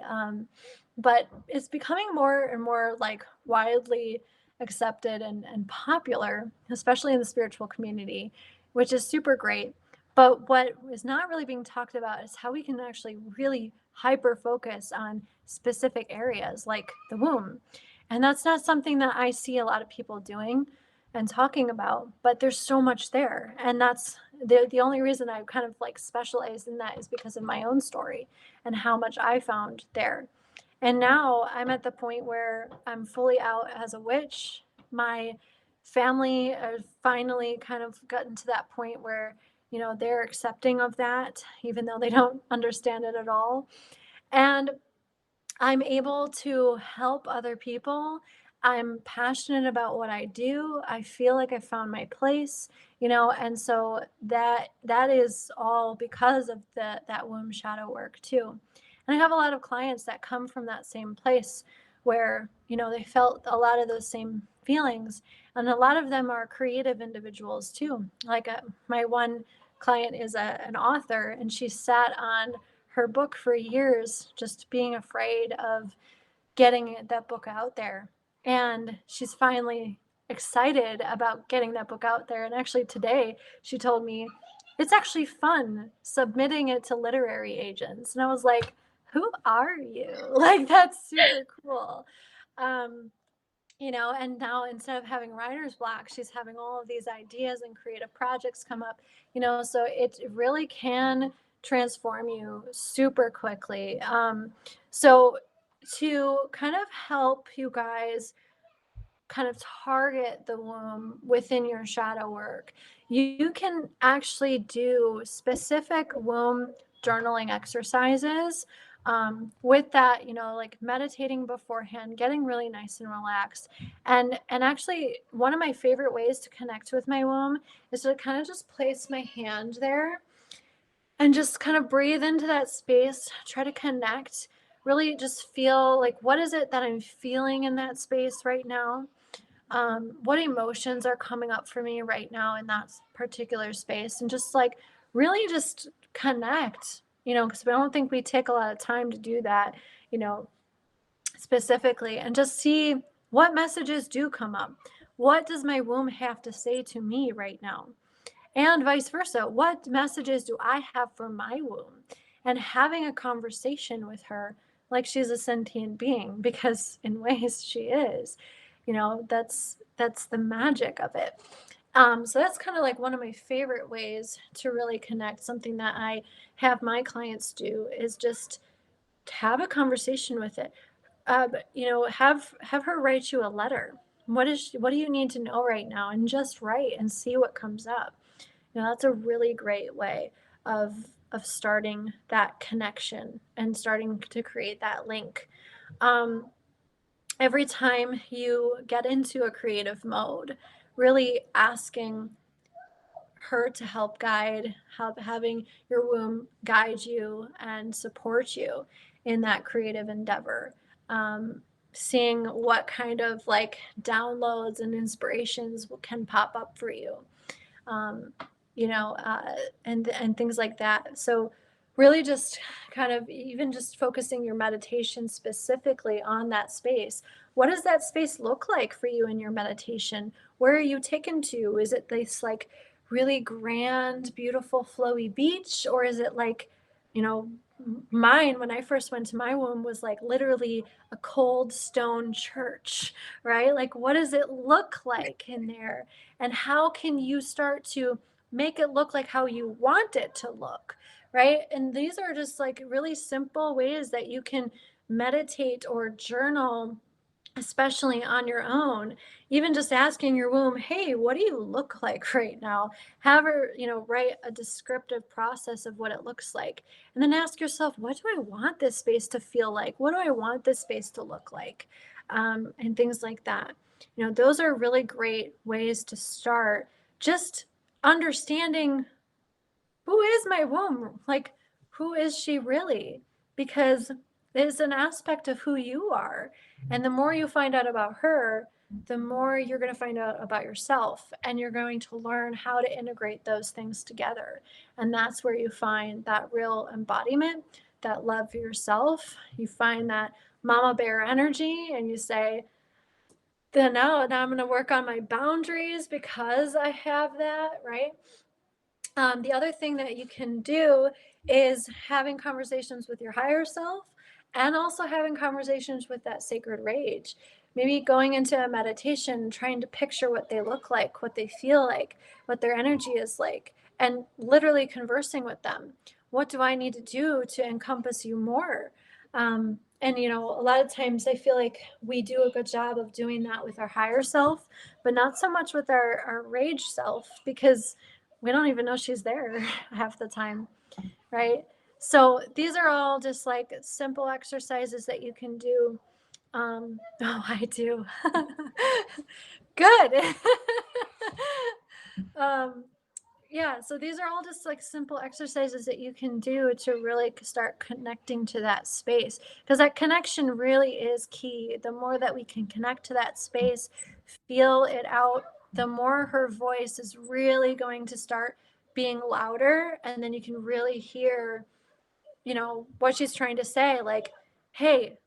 But it's becoming more and more like widely accepted and popular, especially in the spiritual community, which is super great. But what is not really being talked about is how we can actually really hyper focus on specific areas like the womb. And that's not something that I see a lot of people doing. and talking about, but there's so much there. And that's the only reason I kind of like specialized in that is because of my own story and how much I found there. And now I'm at the point where I'm fully out as a witch. My family finally kind of gotten to that point where, they're accepting of that, even though they don't understand it at all. And I'm able to help other people. I'm passionate about what I do. I feel like I found my place, and so that is all because of that womb shadow work too. And I have a lot of clients that come from that same place where, they felt a lot of those same feelings. And a lot of them are creative individuals too. Like my one client is an author, and she sat on her book for years, just being afraid of getting that book out there. And she's finally excited about getting that book out there. And actually, today she told me it's actually fun submitting it to literary agents. And I was like, who are you? Like, that's super cool. Um, and now instead of having writer's block, she's having all of these ideas and creative projects come up, so it really can transform you super quickly. So to kind of help you guys kind of target the womb within your shadow work, you can actually do specific womb journaling exercises. With that, like meditating beforehand, getting really nice and relaxed. And actually, one of my favorite ways to connect with my womb is to kind of just place my hand there and just kind of breathe into that space, try to connect, really just feel like, what is it that I'm feeling in that space right now? What emotions are coming up for me right now in that particular space, and just like really just connect, because I don't think we take a lot of time to do that, you know, specifically, and just see what messages do come up. What does my womb have to say to me right now? And vice versa. What messages do I have for my womb? And having a conversation with her like she's a sentient being, because in ways she is. That's the magic of it. So that's kind of like one of my favorite ways to really connect. Something that I have my clients do is just have a conversation with it. Have her write you a letter. What do you need to know right now? And just write and see what comes up. That's a really great way of starting that connection and starting to create that link. Um, every time you get into a creative mode, really asking her to help guide, having your womb guide you and support you in that creative endeavor. Seeing what kind of like downloads and inspirations can pop up for you. Um, and things like that. So really just kind of even just focusing your meditation specifically on that space. What does that space look like for you in your meditation? Where are you taken to? Is it this like really grand, beautiful, flowy beach? Or is it like, mine, when I first went to my womb, was like literally a cold stone church, right? Like, what does it look like in there? And how can you start to make it look like how you want it to look, right? And these are just like really simple ways that you can meditate or journal, especially on your own. Even just asking your womb, hey, what do you look like right now? Have her, write a descriptive process of what it looks like. And then ask yourself, what do I want this space to feel like? What do I want this space to look like? And things like that. Those are really great ways to start just understanding, who is my womb? Like, who is she really? Because it's an aspect of who you are. And the more you find out about her, the more you're going to find out about yourself. And you're going to learn how to integrate those things together. And that's where you find that real embodiment, that love for yourself. You find that mama bear energy, and you say, then now I'm going to work on my boundaries because I have that, right? The other thing that you can do is having conversations with your higher self, and also having conversations with that sacred rage. maybe going into a meditation, trying to picture what they look like, what they feel like, what their energy is like, and literally conversing with them. What do I need to do to encompass you more? And you know, a lot of times I feel like we do a good job of doing that with our higher self, but not so much with our rage self, because we don't even know she's there half the time, right? So these are all just like simple exercises that you can do. Oh, I do. Good. um, yeah, so these are all just like simple exercises that you can do to really start connecting to that space, because that connection really is key. The more that we can connect to that space, feel it out, the more her voice is really going to start being louder, and then you can really hear, you know, what she's trying to say, like, hey,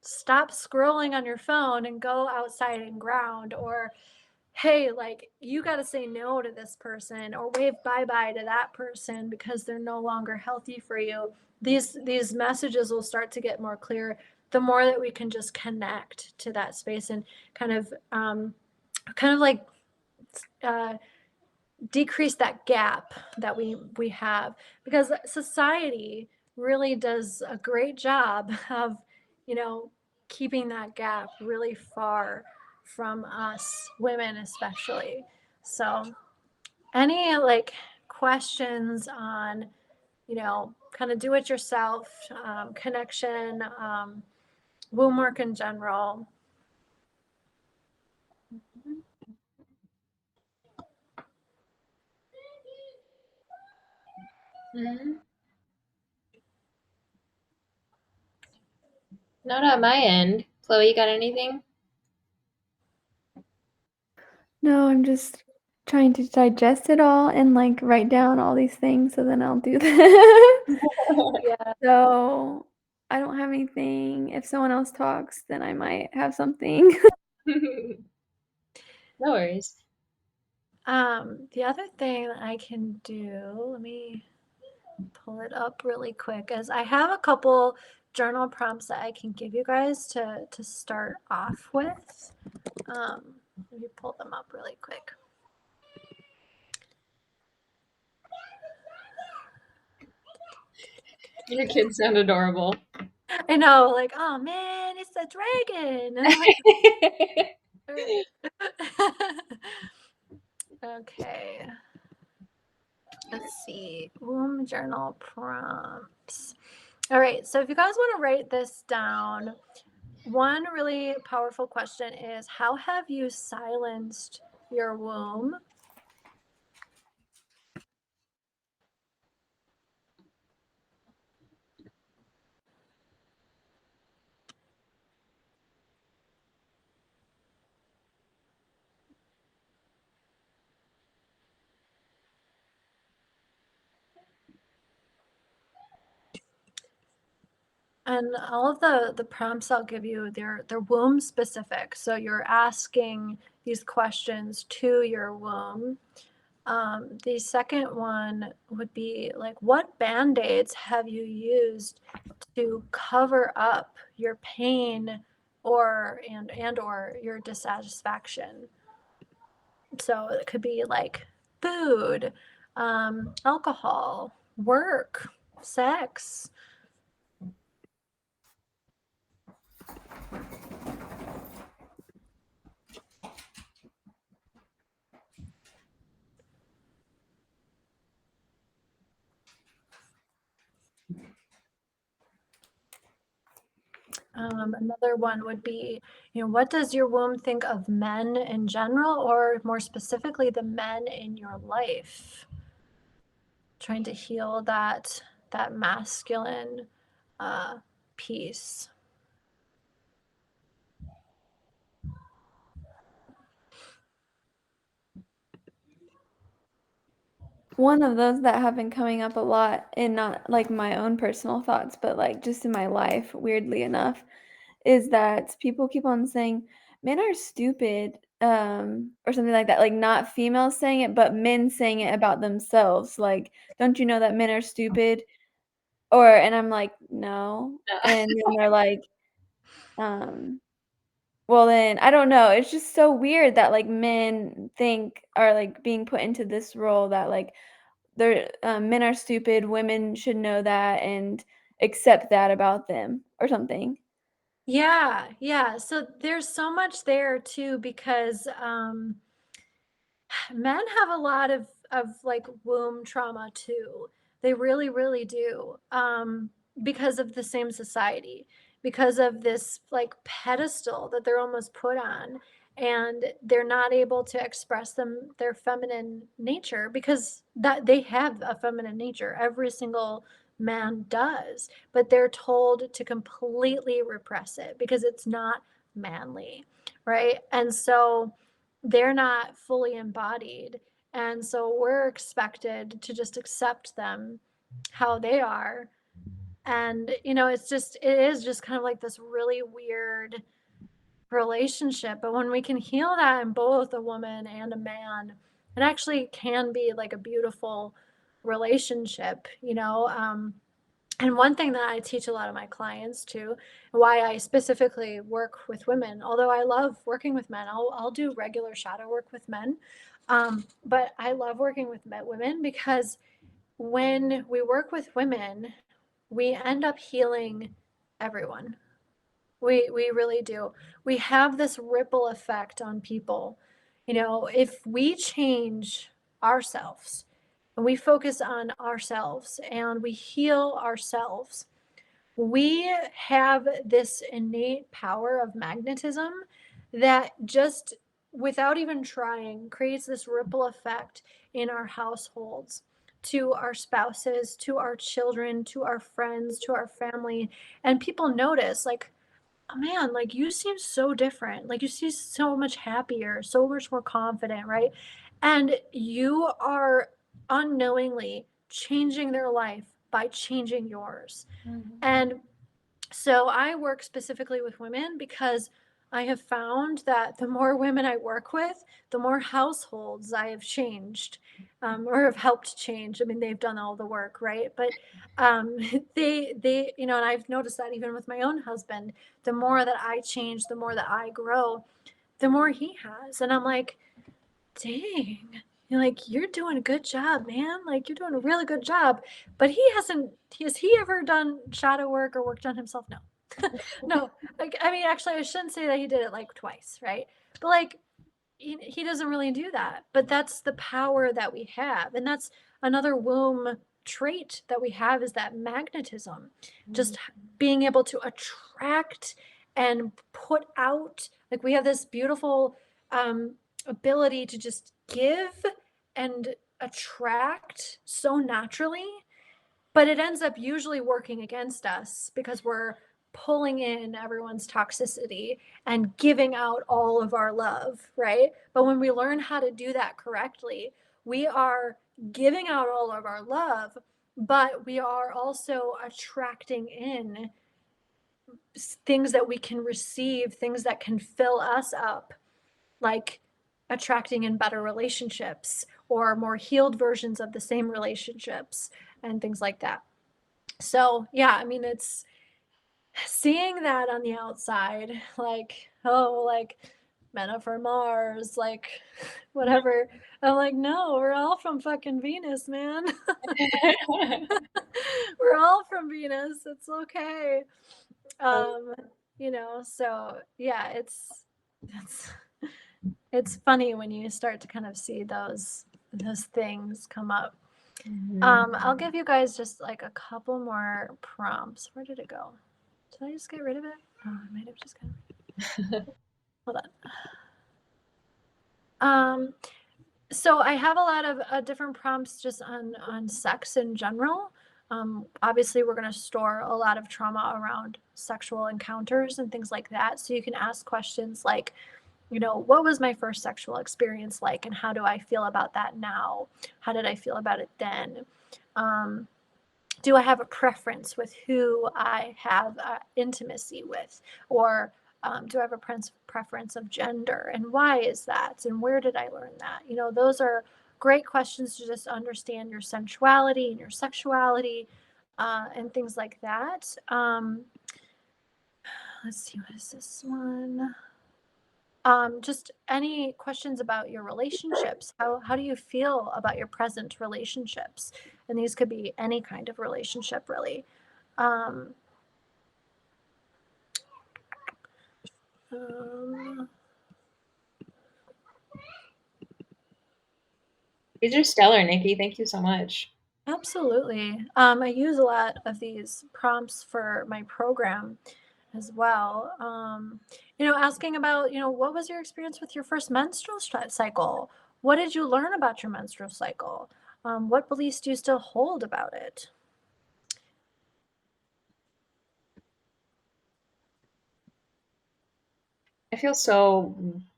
stop scrolling on your phone and go outside and ground, or hey, like, you got to say no to this person, or wave bye-bye to that person because they're no longer healthy for you. These messages will start to get more clear the more that we can just connect to that space and kind of like uh, decrease that gap that we have, because society really does a great job of, you know, keeping that gap really far from us women especially. So any like questions on, you know, kind of do it yourself, connection, womb work in general? Mhm. Not on my end. Chloe, you got anything? No, I'm just trying to digest it all and like write down all these things so then I'll do that. Yeah. So I don't have anything. If someone else talks, then I might have something. No worries. The other thing that I can do, let me pull it up really quick, is I have a couple journal prompts that I can give you guys to start off with. Let me pull them up really quick. Your kids sound adorable. I know, like, oh man, it's a dragon. All right. Okay. Let's see. Womb journal prompts. All right. So if you guys want to write this down, one really powerful question is, how have you silenced your womb? And all of the prompts I'll give you, they're womb specific. So you're asking these questions to your womb. The second one would be like, what band-aids have you used to cover up your pain or your dissatisfaction? So it could be like food, alcohol, work, sex. Another one would be, you know, what does your womb think of men in general, or more specifically, the men in your life? Trying to heal that masculine piece. One of those that have been coming up a lot in not like my own personal thoughts, but like just in my life, weirdly enough, is that people keep on saying men are stupid, or something like that. Like not females saying it, but men saying it about themselves. Like, don't you know that men are stupid? And I'm like, no. And then they're like, um, well, then I don't know. It's just so weird that like men think are like being put into this role that like they're men are stupid, women should know that and accept that about them or something. Yeah, yeah. So there's so much there too because men have a lot of like womb trauma too. They really, really do. Because of the same society, because of this like pedestal that they're almost put on, and they're not able to express their feminine nature because that they have a feminine nature. Every single man does, but they're told to completely repress it because it's not manly, right? And so they're not fully embodied. And so we're expected to just accept them how they are. And, it is just kind of like this really weird relationship. But when we can heal that in both a woman and a man, it actually can be like a beautiful relationship. And one thing that I teach a lot of my clients too, why I specifically work with women, although I love working with men, I'll do regular shadow work with men. But I love working with women because when we work with women, we end up healing everyone. We really do. We have this ripple effect on people. If we change ourselves and we focus on ourselves and we heal ourselves, we have this innate power of magnetism that just without even trying creates this ripple effect in our households, to our spouses, to our children, to our friends, to our family. And people notice, like, oh man, like you seem so different. Like you seem so much happier, so much more confident, right? And you are unknowingly changing their life by changing yours. Mhm. And so I work specifically with women because I have found that the more women I work with, the more households I have changed, or have helped change. I mean, they've done all the work, right? But um, and I've noticed that even with my own husband, the more that I change, the more that I grow, the more he has. And I'm like, dang, you're doing a good job, man. Like you're doing a really good job. But has he ever done shadow work or worked on himself? No. No. Like, I mean, actually, I shouldn't say that he did it like twice, right? But like, he doesn't really do that. But that's the power that we have. And that's another womb trait that we have, is that magnetism. Just being able to attract and put out, like we have this beautiful ability to just give and attract so naturally, but it ends up usually working against us because we're pulling in everyone's toxicity and giving out all of our love, right? But when we learn how to do that correctly, we are giving out all of our love, but we are also attracting in things that we can receive, things that can fill us up, like attracting in better relationships or more healed versions of the same relationships and things like that. So, yeah, I mean, it's seeing that on the outside, like, oh, like men are from Mars, like whatever. I'm like, no, we're all from fucking Venus, man. We're all from Venus. It's okay. Um, so yeah, it's it's funny when you start to kind of see those things come up. I'll give you guys just like a couple more prompts. Where did it go? Did I just get rid of it? Oh, I might have just hold on. So I have a lot of different prompts just on sex in general. Obviously, we're going to store a lot of trauma around sexual encounters and things like that. So you can ask questions like, what was my first sexual experience like, and how do I feel about that now? How did I feel about it then? Do I have a preference with who I have intimacy with? Or do I have a preference of gender? And why is that? And where did I learn that? Those are great questions to just understand your sensuality and your sexuality, and things like that. Let's see, what is this one? Just any questions about your relationships. How do you feel about your present relationships? And these could be any kind of relationship, really. Um, um, These are stellar, Nikki. Thank you so much. Absolutely. I use a lot of these prompts for my program as well. Asking about, what was your experience with your first menstrual cycle? What did you learn about your menstrual cycle? What beliefs do you still hold about it? I feel so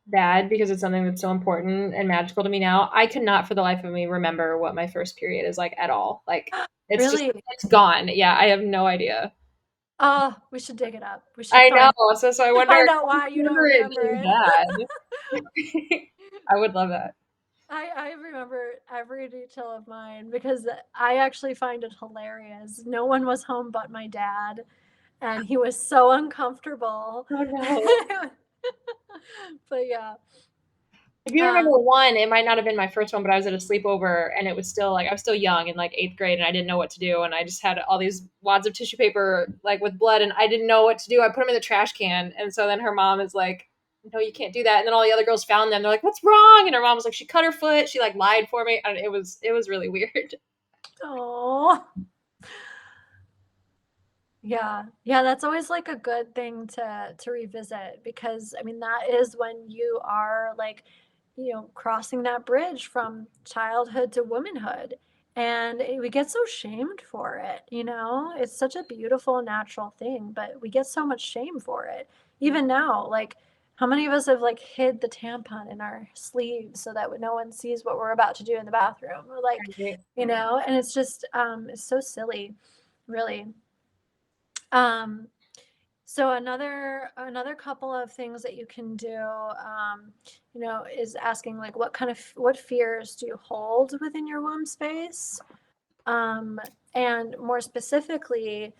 bad because it's something that's so important and magical to me now. I could not for the life of me remember what my first period is like at all. Like Really? it's gone. Yeah, I have no idea. Oh, we should dig it up. We should I know. find So I wonder find out why you don't remember it remember being it. bad. I would love that. I remember every detail of mine because I actually find it hilarious. No one was home but my dad, and he was so uncomfortable. Oh no. But yeah. If you Um, remember one, it might not have been my first one, but I was at a sleepover and it was still like I was still young in like 8th grade and I didn't know what to do and I just had all these wads of tissue paper like with blood and I didn't know what to do. I put them in the trash can and so then her mom is like, "No, you can't do that." And then all the other girls found them. They're like, "What's wrong?" And her mom was like, "She cut her foot. She like lied for me." And it was really weird. oh. Yeah. Yeah, that's always like a good thing to revisit because I mean that is when you are like, crossing that bridge from childhood to womanhood. And we get so shamed for it. It's such a beautiful natural thing, but we get so much shame for it. Even now, like how many of us have like hid the tampon in our sleeves so that no one sees what we're about to do in the bathroom? Or like, Right. and it's just it's so silly, really. Um, so another couple of things that you can do, is asking like what fears do you hold within your womb space, um, and more specifically,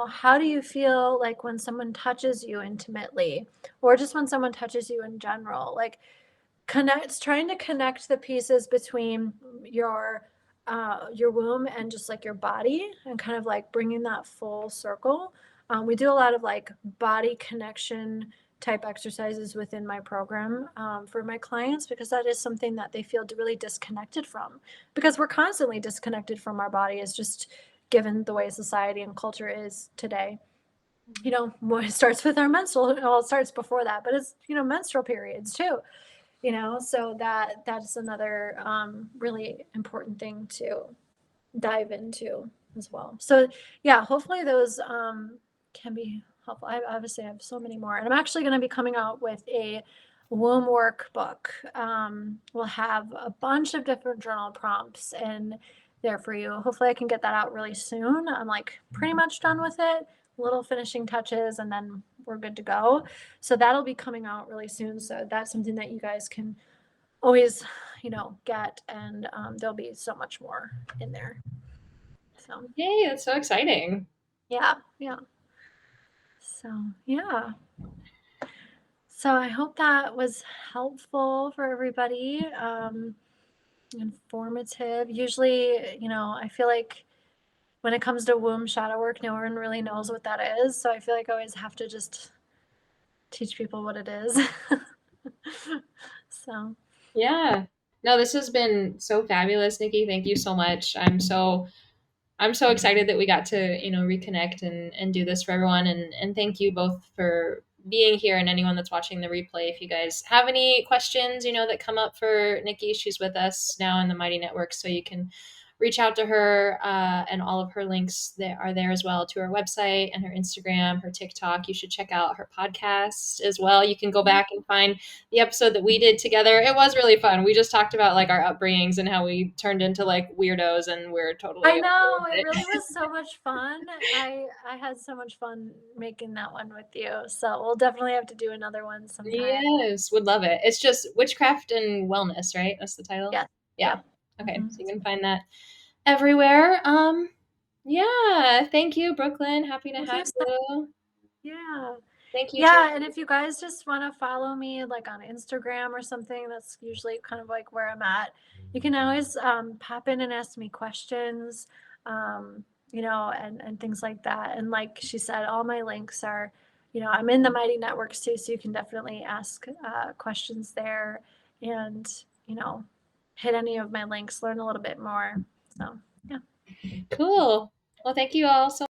how do you feel like when someone touches you intimately, or just when someone touches you in general, like trying to connect the pieces between your womb and just like your body and kind of like bringing that full circle. We do a lot of like body connection type exercises within my program, for my clients because that is something that they feel really disconnected from because we're constantly disconnected from our body is just given the way society and culture is today. It starts with our menstrual, well, it starts before that, but it's menstrual periods too. So that's another really important thing to dive into as well. So yeah, hopefully those can be helpful. I obviously have so many more, and I'm actually going to be coming out with a womb workbook. We'll have a bunch of different journal prompts in there for you. Hopefully I can get that out really soon. I'm like pretty much done with it, little finishing touches, and then we're good to go. So that'll be coming out really soon. So that's something that you guys can always, get, and there'll be so much more in there. So Yay, that's so exciting. yeah, yeah. So yeah. So I hope that was helpful for everybody. Informative. Usually, I feel like when it comes to womb shadow work, no one really knows what that is. So I feel like I always have to just teach people what it is. So Yeah. No, this has been so fabulous, Nikki. Thank you so much. I'm so excited that we got to, reconnect and do this for everyone. And thank you both for being here and anyone that's watching the replay. If you guys have any questions, that come up for Nikki, she's with us now in the Mighty Network. So you can reach out to her, and all of her links that are there as well to her website and her Instagram, her TikTok. You should check out her podcast as well. You can go back and find the episode that we did together. It was really fun. We just talked about like our upbringings and how we turned into like weirdos and we're totally I okay know with it it. really was so much fun. I had so much fun making that one with you. So we'll definitely have to do another one sometime. Yes, would love it. It's just Witchcraft and Wellness, right? That's the title. Yes. Yeah. Yep. Okay, Mhm. so you can find that everywhere. Yeah, thank you, Brooklyn. Happy to Thank have you so you. Yeah. Thank you, Yeah, too. and if you guys just want to follow me like on Instagram or something, that's usually kind of like where I'm at. You can always pop in and ask me questions, and things like that. And like she said, all my links are, I'm in the Mighty Networks too, so you can definitely ask questions there and, hit any of my links, learn a little bit more. So, yeah. Cool. Well, thank you all so